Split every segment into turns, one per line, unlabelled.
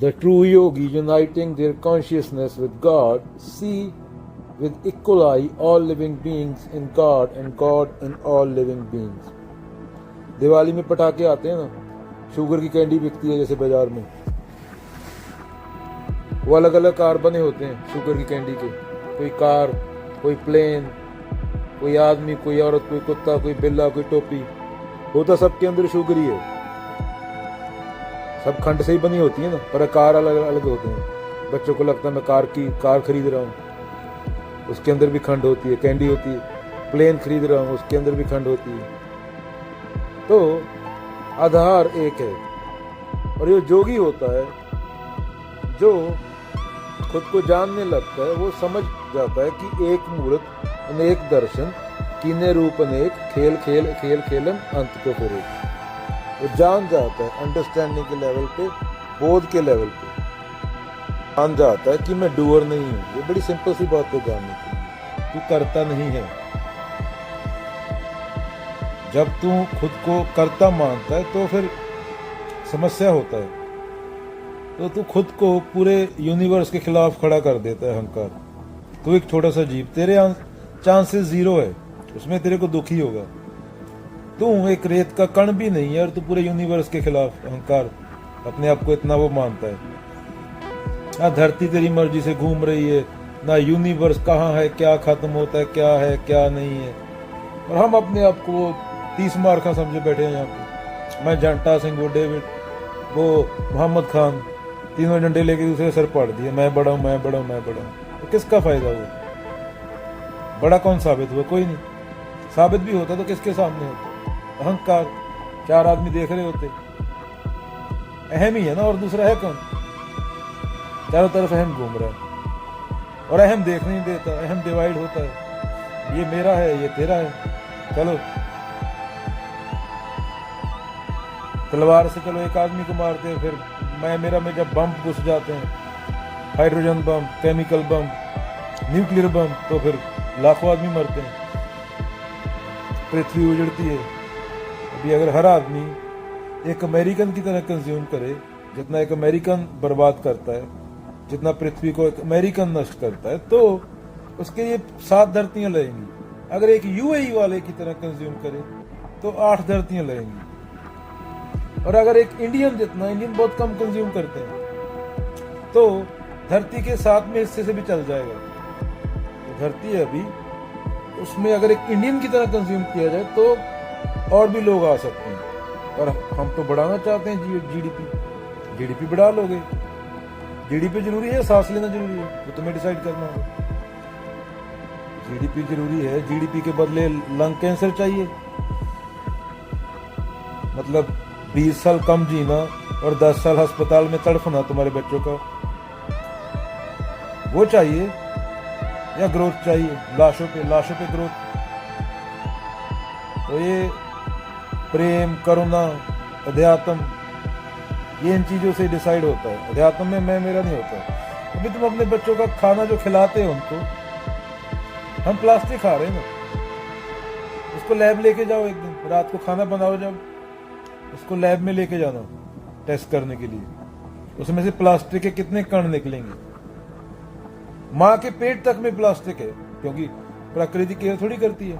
The true yogi, uniting their consciousness with God, see with equal eye all living beings in God and God in all living beings. Diwali में पटाखे आते हैं ना, sugar की candy बिकती है जैसे बाजार में, वो अलग अलग कार बने होते हैं शुगर की कैंडी के, कोई कार, कोई प्लेन, कोई आदमी, कोई औरत, कोई कुत्ता, कोई बिल्ला, कोई टोपी, होता सबके अंदर शुगर ही है। सब खंड से ही बनी होती है ना, पर कार अलग अलग होते हैं। बच्चों को लगता है मैं कार खरीद रहा हूँ, उसके अंदर भी खंड होती है, कैंडी होती है। प्लेन खरीद रहा हूँ, उसके अंदर भी खंड होती है। तो आधार एक है। और ये जोगी होता है जो खुद को जानने लगता है, वो समझ जाता है कि एक मूर्त अनेक दर्शन, कीने रूप अनेक, खेल खेल खेल खेलन अंत को फिर। वो जान जाता है अंडरस्टैंडिंग के लेवल पे, बोध के लेवल पे जान जाता है कि मैं डूअर नहीं हूँ। ये बड़ी सिंपल सी बात है जानने की, तू करता नहीं है। जब तू खुद को करता मानता है तो फिर समस्या होता है। तो तू खुद को पूरे यूनिवर्स के खिलाफ खड़ा कर देता है अहंकार। तू एक छोटा सा जीव, तेरे चांसेस जीरो है, उसमें तेरे को दुखी होगा। तू एक रेत का कण भी नहीं है और तू पूरे यूनिवर्स के खिलाफ अहंकार अपने आप को इतना वो मानता है। ना धरती तेरी मर्जी से घूम रही है, ना यूनिवर्स कहाँ है, क्या खत्म होता है, क्या नहीं है। और हम अपने आप को 30 मार्का समझे बैठे हैं यहाँ पे। मैं जंटा सिंह, वो डेविड, वो मोहम्मद खान, तीनों डंडे लेके दूसरे सर पड़ दिए, मैं बड़ा हूँ, मैं बड़ा हूँ, मैं बड़ा हूँ। तो किसका फायदा हुआ? बड़ा कौन साबित हुआ? कोई नहीं। साबित भी होता तो किसके सामने होता? अहंकार, 4 आदमी देख रहे होते। अहम ही है ना, और दूसरा है कौन? चारों तरफ अहम घूम रहा है और अहम देख नहीं देता, अहम डिवाइड होता है, ये मेरा है, ये तेरा है। चलो तलवार से चलो एक आदमी को मारते हैं, फिर मैं मेरा में जब बम घुस जाते हैं, हाइड्रोजन बम, केमिकल बम, न्यूक्लियर बम, तो फिर लाखों आदमी मरते हैं, पृथ्वी उजड़ती है। अभी अगर हर आदमी एक अमेरिकन की तरह कंज्यूम करे, जितना एक अमेरिकन बर्बाद करता है, जितना पृथ्वी को एक अमेरिकन नष्ट करता है, तो उसके लिए 7 धरतियां लगेंगी। अगर एक यूएई वाले की तरह कंज्यूम करे तो 8 धरतियां लगेंगी। और अगर एक इंडियन बहुत कम कंज्यूम करते हैं, तो धरती के 7वें हिस्से से भी चल जाएगा। तो धरती है अभी, उसमें अगर एक इंडियन की तरह कंज्यूम किया जाए तो और भी लोग आ सकते हैं। और हम तो बढ़ाना चाहते हैं जीडीपी बढ़ा लोगे। जीडीपी जरूरी है, सांस लेना जरूरी है, वो तुम्हें डिसाइड करना होगा। जीडीपी जरूरी है, जीडीपी के बदले लंग कैंसर चाहिए, मतलब 20 साल कम जीना और 10 साल अस्पताल में तड़फना तुम्हारे बच्चों का, वो चाहिए? या ग्रोथ चाहिए? लाशों पे ग्रोथ। तो ये प्रेम, करुणा, अध्यात्म, ये इन चीजों से डिसाइड होता है। अध्यात्म में मैं मेरा नहीं होता। अभी तुम अपने बच्चों का खाना जो खिलाते हो उनको, हम प्लास्टिक खा रहे हैं ना, उसको लैब लेके जाओ, एक दिन रात को खाना बनाओ, जब उसको लैब में लेके जाना टेस्ट करने के लिए, उसमें से प्लास्टिक के कितने कण निकलेंगे। माँ के पेट तक में प्लास्टिक है, क्योंकि प्रकृति केयर थोड़ी करती है।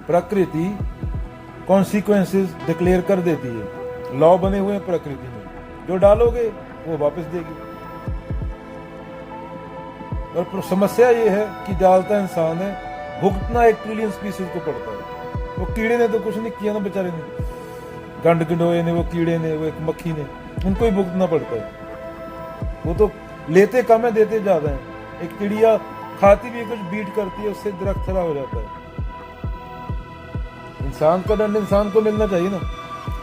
प्रकृति कॉन्सिक्वेंसेस डिक्लेयर कर देती है, लॉ बने हुए हैं प्रकृति में, जो डालोगे वो वापस देगी। और समस्या ये है कि डालता इंसान है, भुगतना 1 ट्रिलियन स्पीसीज को पड़ता है। वो कीड़े ने तो कुछ नहीं किया ना बेचारे ने, गंड गिडोए ने, वो कीड़े ने, वो एक मक्खी ने, उनको ही भुगतना पड़ता है। वो तो लेते कम है, देते ज्यादा है। एक चिड़िया खाती भी कुछ बीट करती है, उससे दरख्त खड़ा हो जाता है। इंसान का दंड इंसान को मिलना चाहिए ना,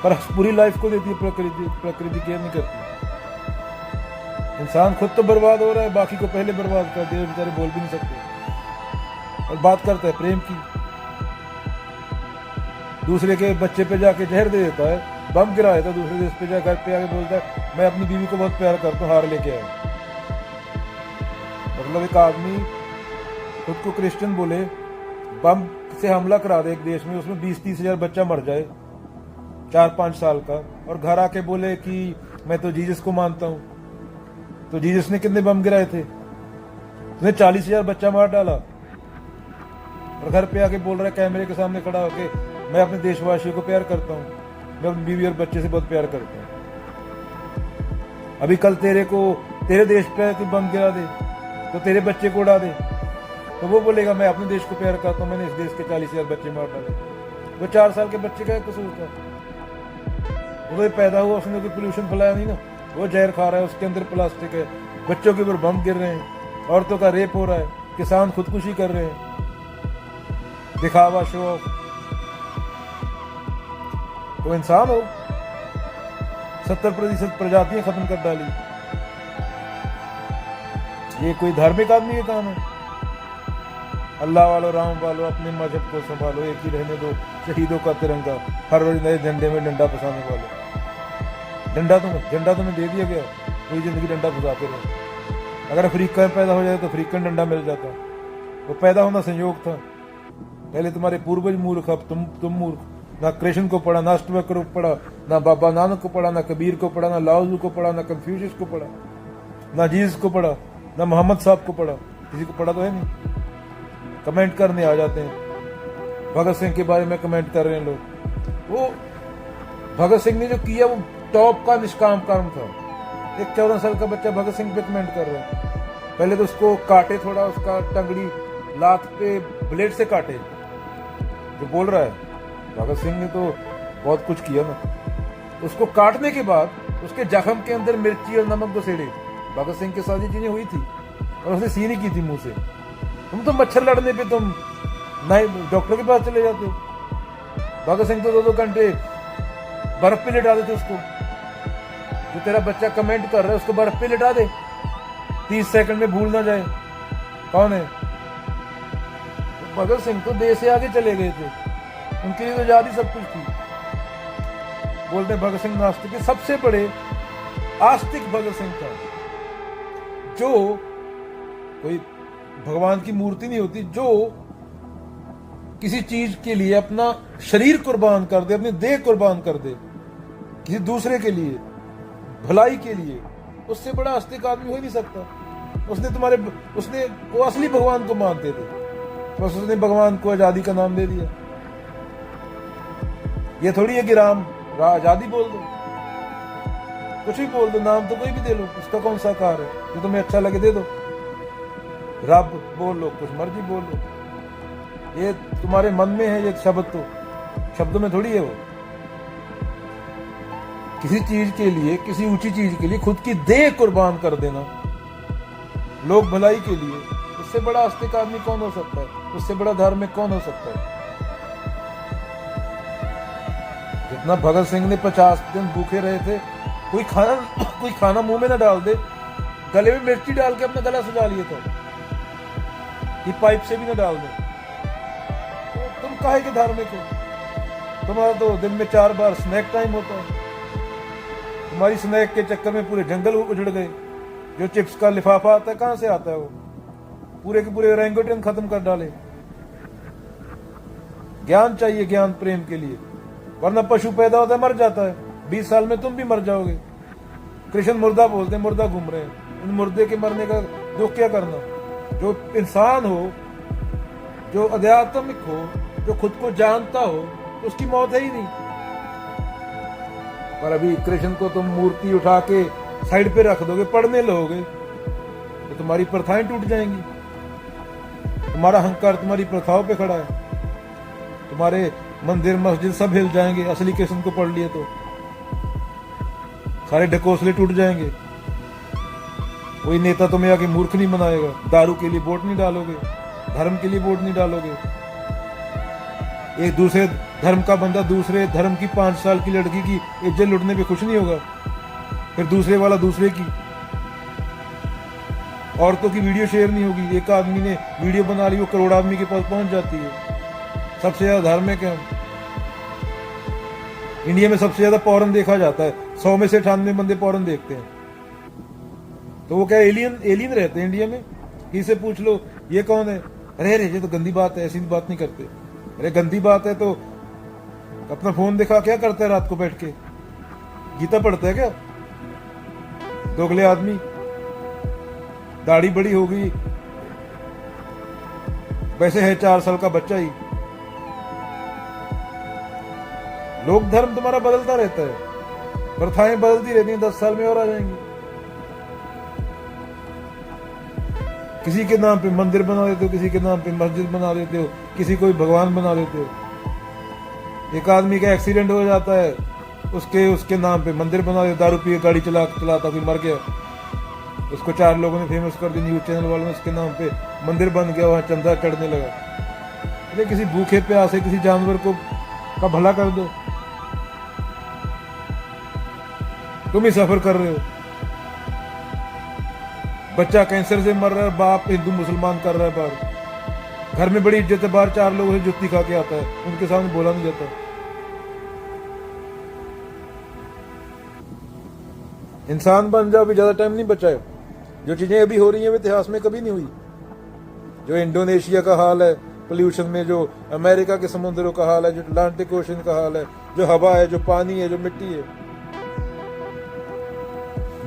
पर पूरी लाइफ को देती है प्रकृति केयर नहीं करती। इंसान खुद तो बर्बाद हो रहा है, बाकी को पहले बर्बाद कर दिया, बेचारे बोल भी नहीं सकते। और बात करता है प्रेम की, दूसरे के बच्चे पे जाके जहर दे देता है, बम गिरा देता है दूसरे देश पे, जाकर घर पे आके बोलता है मैं अपनी बीवी को बहुत प्यार करता हूँ, हार लेके आया। मतलब एक आदमी खुद को क्रिश्चियन बोले, बम से हमला करा दे एक देश में, उसमें 20-30 हजार बच्चा मर जाए 4-5 साल का, और घर आके बोले कि मैं तो जीसस को मानता हूं। तो जीसस ने कितने बम गिराए थे? उसने 40,000 बच्चा मार डाला और घर पे आके बोल रहा है कैमरे के सामने खड़ा होके, मैं अपने देशवासियों को प्यार करता हूं, मैं अपनी बीवी और बच्चे से बहुत प्यार करता हूं। अभी कल तेरे देश पे कोई बम गिरा दे तो तेरे बच्चे को उड़ा दे, तो वो बोलेगा मैं अपने देश को प्यार करता हूं, मैंने इस देश के 40,000 बच्चे मार डाले। वो 4 साल के बच्चे का कसूर था? वो पैदा हुआ, उसने कोई पोल्यूशन फैलाया नहीं ना, वो जहर खा रहा है, उसके अंदर प्लास्टिक है, बच्चों के ऊपर बम गिर रहे हैं, औरतों का रेप हो रहा है, किसान खुदकुशी कर रहे हैं, दिखावा, शो ऑफ। तो इंसान हो, 70% प्रजातियां खत्म कर डाली। ये कोई धार्मिक आदमी का काम है? अल्लाह वालों, राम वालों, अपने मजहब को संभालो, एक ही रहने दो, शहीदों का तिरंगा, हर रोज नए झंडे में डंडा फंसाने वाले। झंडा तुम्हें दे दिया गया, पूरी जिंदगी डंडा फंसाते रहे। अगर अफ्रीका में पैदा हो जाए तो अफ्रीकन डंडा मिल जाता। वो पैदा होना संयोग था। पहले तुम्हारे पूर्वज मूर्ख, अब तुम मूर्ख। ना कृष्ण को पढ़ा, ना अष्टवक्र को पढ़ा, ना बाबा नानक को पढ़ा, ना कबीर को पढ़ा, ना लाओजू को पढ़ा, ना कन्फ्यूशियस को पढ़ा, ना जीसस को पढ़ा, ना मोहम्मद साहब को पढ़ा। किसी को पढ़ा तो है नहीं। कमेंट करने आ जाते हैं, भगत सिंह के बारे में कमेंट कर रहे हैं लोग। वो भगत सिंह ने जो किया वो टॉप का निष्काम कर्म था। एक 14 साल का बच्चा भगत सिंह पे कमेंट कर रहा है। पहले तो उसको काटे, थोड़ा उसका टंगड़ी लात पे ब्लेड से काटे। जो बोल रहा है भगत सिंह ने तो बहुत कुछ किया ना। उसको काटने के बाद उसके जख्म के अंदर मिर्ची और नमक घुसेड़े। भगत सिंह के साथ ये चीजें हुई थी और उसने सीनी की थी मुंह से। तुम तो मच्छर लड़ने पे तुम डॉक्टर के पास चले जाते हो। भगत सिंह तो 2-2 घंटे बर्फ पे लिटा देते उसको। जो तेरा बच्चा कमेंट कर रहा है उसको बर्फ पे लिटा दे, 30 सेकंड में भूल ना जाए कौन है। भगत सिंह तो देश से आगे चले गए थे, उनके लिए तो आजादी सब कुछ थी। बोलते हैं भगत सिंह नास्तिक, सबसे बड़े आस्तिक भगत सिंह था। जो कोई भगवान की मूर्ति नहीं होती, जो किसी चीज के लिए अपना शरीर कुर्बान कर दे, अपनी देह कुर्बान कर दे किसी दूसरे के लिए, भलाई के लिए, उससे बड़ा आस्तिक आदमी हो ही नहीं सकता। उसने वो असली भगवान को मानते थे, बस उसने भगवान को आजादी का नाम दे दिया। ये थोड़ी है कि राम आजादी बोल दो, कुछ भी बोल दो, नाम तो कोई भी दे लो, उसका कौन सा कार है, जो तुम्हें अच्छा लगे दे दो। रब बोल लो, कुछ मर्जी बोल लो, ये तुम्हारे मन में है। ये शब्द तो शब्दों में थोड़ी है। वो किसी चीज के लिए, किसी ऊंची चीज के लिए खुद की देह कुर्बान कर देना, लोक भलाई के लिए, उससे बड़ा आस्तिक आदमी कौन हो सकता है? उससे बड़ा धार्मिक कौन हो सकता है? जितना भगत सिंह ने 50 दिन भूखे रहे थे, कोई खाना मुंह में ना डाल दे, गले में मिर्ची डाल के अपना गला सजा लिए था कि पाइप से भी ना डाल दे। तो तुम काहे के धार्मिक हो? तुम्हारा तो दिन में 4 बार स्नैक टाइम होता है। तुम्हारी स्नैक के चक्कर में पूरे जंगल उजड़ गए। जो चिप्स का लिफाफा आता है, कहां से आता है? वो पूरे के पूरे ओरंगुटन खत्म कर डाले। ज्ञान चाहिए, ज्ञान प्रेम के लिए, वरना पशु पैदा होता है, मर जाता है। 20 साल में तुम भी मर जाओगे। कृष्ण मुर्दा बोलते हैं, मुर्दा घूम रहे हैं। इन मुर्दे के मरने का दुख क्या करना? जो इंसान हो, जो आध्यात्मिक हो, जो खुद को जानता हो, उसकी मौत है ही नहीं। पर अभी कृष्ण को तुम मूर्ति उठा के साइड पे रख दोगे, पढ़ने लगोगे, तो तुम्हारी प्रथाएं टूट जाएंगी। तुम्हारा अहंकार तुम्हारी प्रथाओं पे खड़ा है। तुम्हारे मंदिर मस्जिद सब हिल जाएंगे। असली कृष्ण को पढ़ लिए तो सारे ढकोसले टूट जाएंगे। कोई नेता तुम्हें आके मूर्ख नहीं बनाएगा। दारू के लिए वोट नहीं डालोगे, धर्म के लिए वोट नहीं डालोगे। एक दूसरे धर्म का बंदा दूसरे धर्म की 5 साल की लड़की की इज्जत लुटने पे खुश नहीं होगा, फिर दूसरे वाला दूसरे की। औरतों की वीडियो शेयर नहीं होगी। एक आदमी ने वीडियो बना ली, वो करोड़ आदमी के पास पहुंच जाती है। सबसे ज्यादा धार्मिक है। इंडिया में सबसे ज्यादा पॉर्न देखा जाता है। 100 में से 98 बंदे पॉर्न देखते हैं। तो वो क्या एलियन रहते हैं इंडिया में? किसी पूछ लो ये कौन है, अरे ये तो गंदी बात है, ऐसी बात नहीं करते। अरे गंदी बात है तो अपना फोन दिखा क्या करता है रात को बैठ के? गीता पढ़ता है क्या? दोगले आदमी, दाढ़ी बड़ी हो गई, वैसे है 4 साल का बच्चा ही। लोक धर्म तुम्हारा बदलता रहता है, प्रथाएं बदलती रहती हैं, 10 साल में और आ जाएंगी। किसी के नाम पे मंदिर बना देते हो, किसी के नाम पे मस्जिद बना देते हो, किसी को भगवान बना देते हो। एक आदमी का एक्सीडेंट हो जाता है, उसके नाम पे मंदिर बना देते, दारू पी गाड़ी चलाता कोई मर गया, उसको 4 लोगों ने फेमस कर दिया, न्यूज चैनल वालों ने, उसके नाम पे मंदिर बन गया, वहां चंदा चढ़ने लगा। अरे किसी भूखे प्यासे किसी जानवर का भला कर दो, तुम ही सफर कर रहे हो। बच्चा कैंसर से मर रहा है, बाप हिंदू मुसलमान कर रहा है बाहर, घर में बड़ी इज्जत है, बाहर 4 लोगों से जुत्ती खा के आता है, उनके सामने बोला नहीं जाता। इंसान बन जाओ, अभी ज्यादा टाइम नहीं बचा है। जो चीजें अभी हो रही हैं वो इतिहास में कभी नहीं हुई। जो इंडोनेशिया का हाल है पोल्यूशन में, जो अमेरिका के समुद्रों का हाल है, जो अटलांटिक ओशन का हाल है, जो हवा है, जो पानी है, जो मिट्टी है।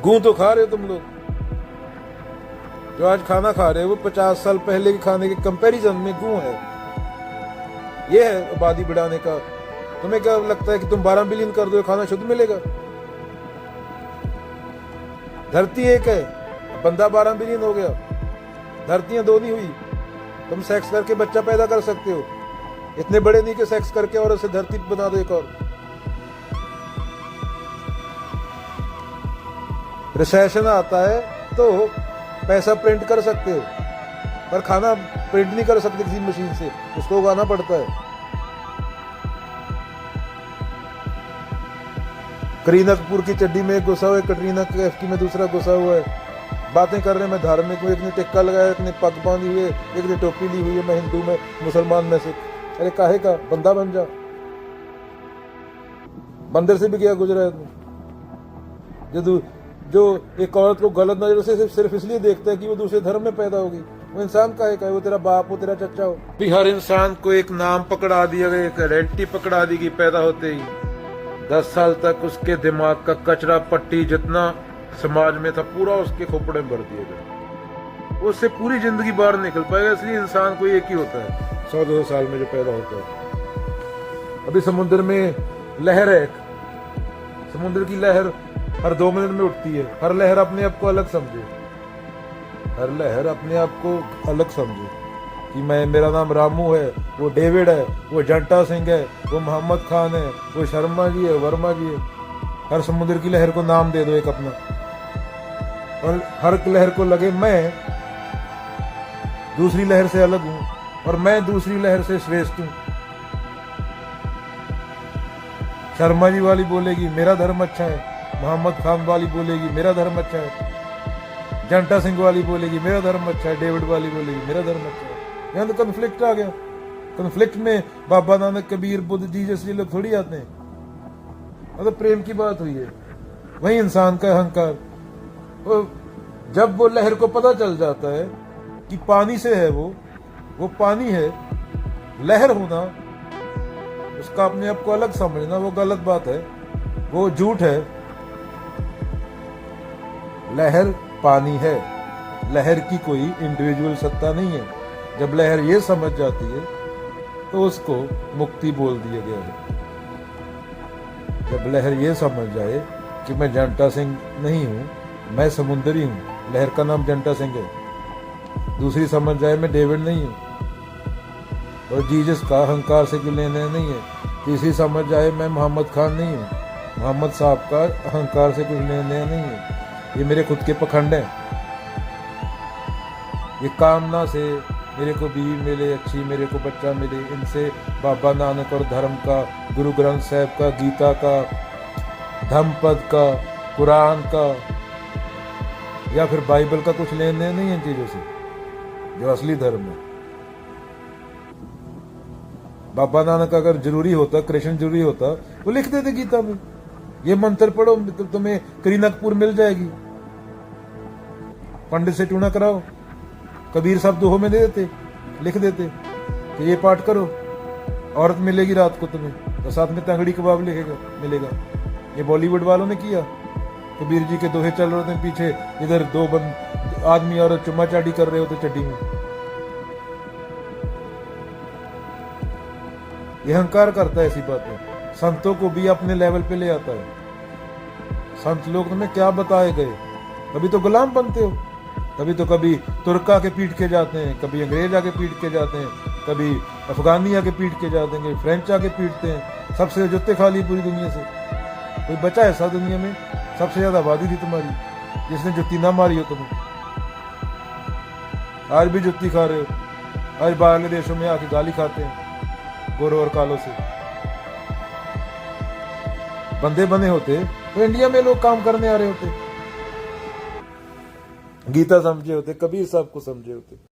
गूं तो खा रहे हो तुम लोग, जो आज खाना खा रहे हो वो 50 साल पहले के खाने के कंपैरिजन में गूं है। ये है आबादी बढ़ाने का। तुम्हें क्या लगता है कि तुम 12 बिलियन कर दो खाना शुद्ध मिलेगा? धरती एक है, बंदा 12 बिलियन हो गया, धरतियां 2 नहीं हुई। तुम सेक्स करके बच्चा पैदा कर सकते हो, इतने बड़े नहीं कि सेक्स करके और उसे धरती बना दो एक और। रिसेशन आता है तो पैसा प्रिंट कर सकते हो, पर खाना प्रिंट नहीं कर सकते किसी मशीन से, उसको उगाना पड़ता है। करीना कपूर की चड्डी में एक घुसा हुआ है, कटरीना कैफ की में दूसरा घुसा हुआ है। बातें कर रहे हैं मैं धार्मिक हूँ, एक ने टिक्का लगाया, एक ने पग बांधी हुई है, एक ने टोपी ली हुई है, मैं हिंदू में मुसलमान में सिख। अरे काहे का, बंदा बन जा। बंदर से भी क्या गुजरा है? जो एक औरत को गलत नजर से सिर्फ इसलिए देखता है कि वो दूसरे धर्म में पैदा होगी, वो इंसान काहे का है? वो तेरा बाप हो, तेरा चचा हो। भी हर इंसान को एक नाम पकड़ा दिया गया, एक आइडेंटिटी पकड़ा दी गई पैदा होते ही। 10 साल तक उसके दिमाग का कचरा पट्टी जितना समाज में था पूरा उसके खोपड़े में भर दिए गए, उससे पूरी जिंदगी बाहर निकल पाएगा। इसलिए इंसान को एक ही होता है 100-200 साल में जो पैदा होता है। अभी समुद्र में लहर है, समुद्र की लहर हर 2 मिनट में उठती है। हर लहर अपने आप को अलग समझे, हर लहर अपने आप को अलग समझे कि मेरा नाम रामू है, वो डेविड है, वो जंटा सिंह है, वो मोहम्मद खान है, वो शर्मा जी है, वर्मा जी है। हर समुद्र की लहर को नाम दे दो एक अपना, और हर लहर को लगे मैं दूसरी लहर से अलग हूं और मैं दूसरी लहर से श्रेष्ठ हूं। शर्मा जी वाली बोलेगी मेरा धर्म अच्छा है, मोहम्मद खान वाली बोलेगी मेरा धर्म अच्छा है, जंटा सिंह वाली बोलेगी मेरा धर्म अच्छा है, डेविड वाली बोलेगी मेरा धर्म अच्छा है। यहाँ तो कन्फ्लिक्ट आ गया। कन्फ्लिक्ट में बाबा नानक, कबीर, बुद्ध जी जैसे लोग थोड़ी आते हैं। मतलब प्रेम की बात हुई है। वही इंसान का अहंकार, जब वो लहर को पता चल जाता है कि पानी से है, वो पानी है, लहर होना, उसका अपने आप को अलग समझना वो गलत बात है, वो झूठ है। लहर पानी है, लहर की कोई इंडिविजुअल सत्ता नहीं है। जब लहर ये समझ जाती है तो उसको मुक्ति बोल दिया गया है। जब लहर ये समझ जाए कि मैं जंटा सिंह नहीं हूं, मैं समुद्री हूं, लहर का नाम जंटा सिंह है। दूसरी समझ जाए मैं डेविड नहीं हूं और जीसस का अहंकार से कोई लेने नहीं है। तीसरी समझ जाए मैं मोहम्मद खान नहीं हूं, मोहम्मद साहब का अहंकार से कुछ लेने नहीं है, ये मेरे खुद के पखंड हैं। ये कामना से मेरे को बीवी मिले अच्छी, मेरे को बच्चा मिले, इनसे बाबा नानक और धर्म का, गुरु ग्रंथ साहब का, गीता का, धम्मपद का, कुरान का या फिर बाइबल का कुछ लेन देन नहीं है इन चीजों से, जो असली धर्म है। बाबा नानक अगर जरूरी होता, कृष्ण जरूरी होता, वो लिख देते गीता में, ये मंत्र पढ़ो तो तुम्हें करीना कपूर मिल जाएगी। पंडित से टूना कराओ, कबीर साहब दोहों में दे देते, लिख देते कि ये पाठ करो, औरत मिलेगी रात को तुम्हें, तो साथ में तंगड़ी कबाब लिखेगा मिलेगा। ये बॉलीवुड वालों ने किया, कबीर जी के दोहे चल रहे होते हैं पीछे, इधर दो आदमी और चुम्मा चाटी कर रहे होते चड्डी में। ये अहंकार करता है ऐसी बातें, संतों को भी अपने लेवल पे ले आता है। संत लोग तुम्हें क्या बताए गए, कभी तो गुलाम बनते हो, कभी तुर्क आके पीट के जाते हैं, कभी अंग्रेज आके पीट के जाते हैं, कभी अफगानी आके पीट के जाते हैं, फ्रेंच आके पीटते हैं, सबसे जुत्ते खा ली पूरी दुनिया से। कोई बचा ऐसा दुनिया में? सबसे ज्यादा आबादी थी तुम्हारी, जिसने जुत्ती ना मारी हो तुम्हें। आज भी जुत्ती खा रहे हो, आज बाहर के देशों में आके गाली खाते हैं गोरों और कालों से। बंदे बने होते तो इंडिया में लोग काम करने आ रहे होते, गीता समझे होते, कबीर साहब को समझे होते।